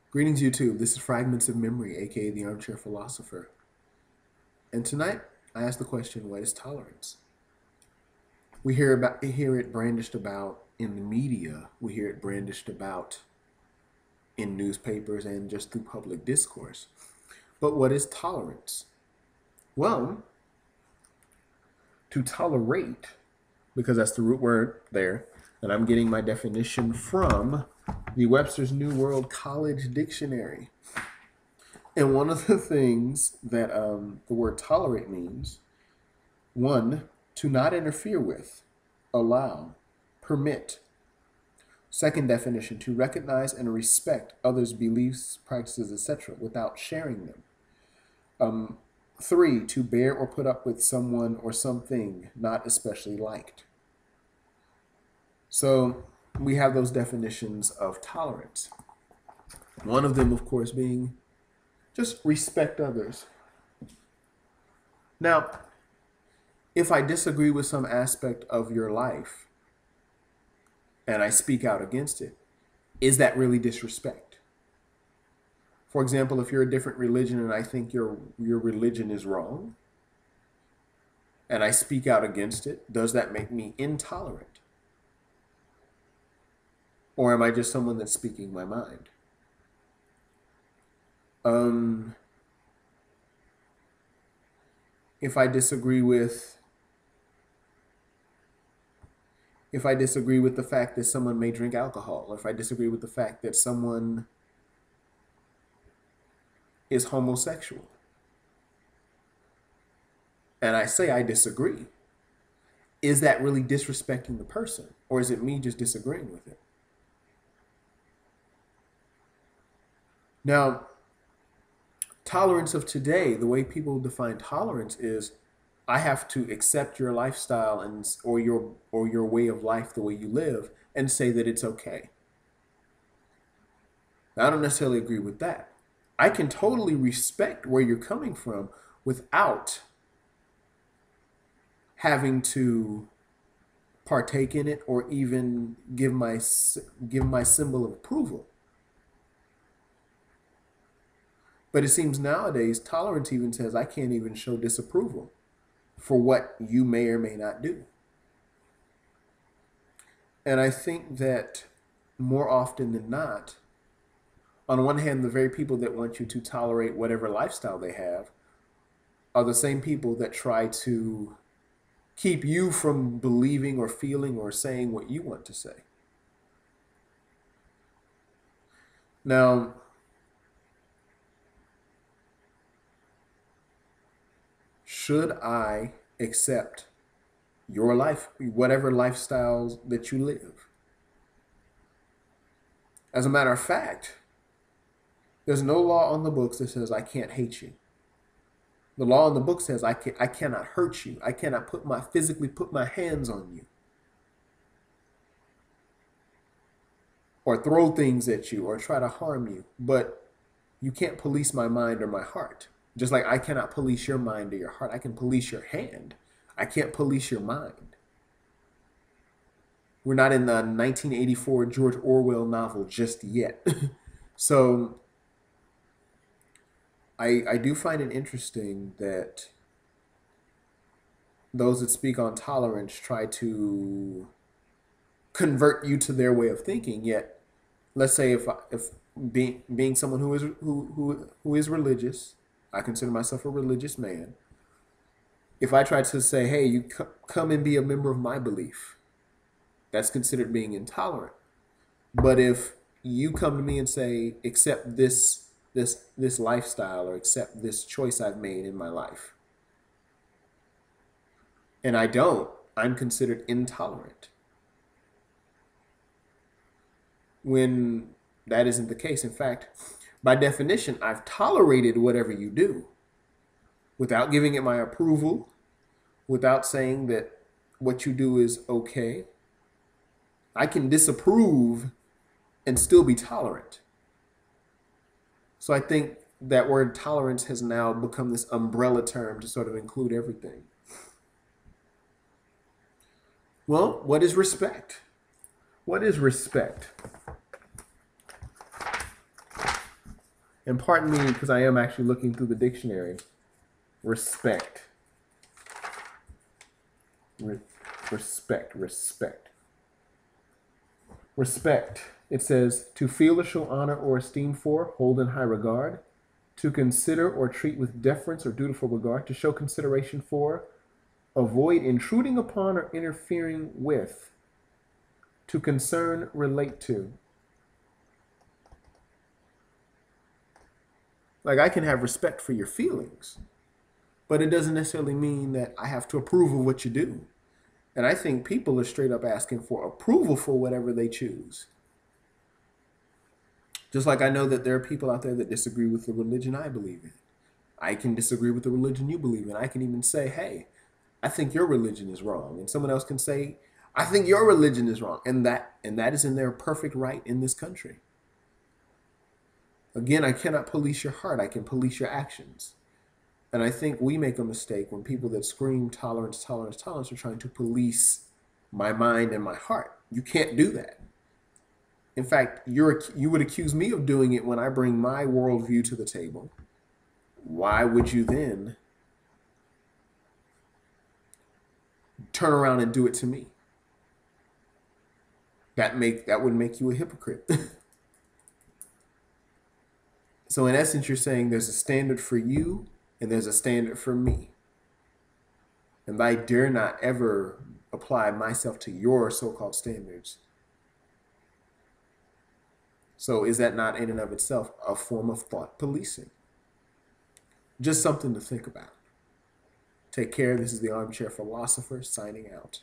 Greetings, YouTube. This is Fragments of Memory, aka the Armchair Philosopher. And tonight, I ask the question: what is tolerance? We hear it brandished about in the media. We hear it brandished about in newspapers and just through public discourse. But what is tolerance? Well, to tolerate, because that's the root word there, and I'm getting my definition from the Webster's New World College Dictionary. And one of the things that the word tolerate means, one, to not interfere with, allow, permit. Second definition, to recognize and respect others' beliefs, practices, etc., without sharing them. Three, to bear or put up with someone or something not especially liked. So we have those definitions of tolerance. One of them, of course, being just respect others. Now, if I disagree with some aspect of your life and I speak out against it, is that really disrespect? For example, if you're a different religion and I think your religion is wrong and I speak out against it, does that make me intolerant? Or am I just someone that's speaking my mind? If I disagree with the fact that someone may drink alcohol, or if I disagree with the fact that someone is homosexual, and I say I disagree, is that really disrespecting the person, or is it me just disagreeing with it? Now, tolerance of today, the way people define tolerance is I have to accept your lifestyle or your way of life, the way you live, and say that it's okay. Now, I don't necessarily agree with that. I can totally respect where you're coming from without having to partake in it or even give my symbol of approval. But it seems nowadays tolerance even says I can't even show disapproval for what you may or may not do. And I think that more often than not, on one hand, the very people that want you to tolerate whatever lifestyle they have are the same people that try to keep you from believing or feeling or saying what you want to say. Now, should I accept your life, whatever lifestyles that you live? As a matter of fact, there's no law on the books that says I can't hate you. The law on the book says I cannot hurt you. I cannot physically put my hands on you or throw things at you or try to harm you. But you can't police my mind or my heart. Just like I cannot police your mind or your heart. I can police your hand. I can't police your mind. We're not in the 1984 George Orwell novel just yet. So I do find it interesting that those that speak on tolerance try to convert you to their way of thinking. Yet, let's say if being someone who is religious, I consider myself a religious man. If I try to say, "Hey, you come and be a member of my belief," that's considered being intolerant. But if you come to me and say, "Accept this lifestyle or accept this choice I've made in my life," and I don't, I'm considered intolerant. When that isn't the case. In fact, by definition, I've tolerated whatever you do without giving it my approval, without saying that what you do is okay. I can disapprove and still be tolerant. So I think that word tolerance has now become this umbrella term to sort of include everything. Well, what is respect? What is respect? And pardon me, because I am actually looking through the dictionary. Respect. Respect. Respect. It says to feel or show honor or esteem for, hold in high regard, to consider or treat with deference or dutiful regard, to show consideration for, avoid intruding upon or interfering with, to concern, relate to. Like, I can have respect for your feelings, but it doesn't necessarily mean that I have to approve of what you do. And I think people are straight up asking for approval for whatever they choose. Just like I know that there are people out there that disagree with the religion I believe in. I can disagree with the religion you believe in. I can even say, hey, I think your religion is wrong. And someone else can say, I think your religion is wrong. And that is in their perfect right in this country. Again, I cannot police your heart. I can police your actions. And I think we make a mistake when people that scream tolerance, tolerance, tolerance are trying to police my mind and my heart. You can't do that. In fact, you would accuse me of doing it when I bring my worldview to the table. Why would you then turn around and do it to me? That would make you a hypocrite. So in essence, you're saying there's a standard for you and there's a standard for me. And I dare not ever apply myself to your so-called standards. So is that not in and of itself a form of thought policing? Just something to think about. Take care. This is the Armchair Philosopher signing out.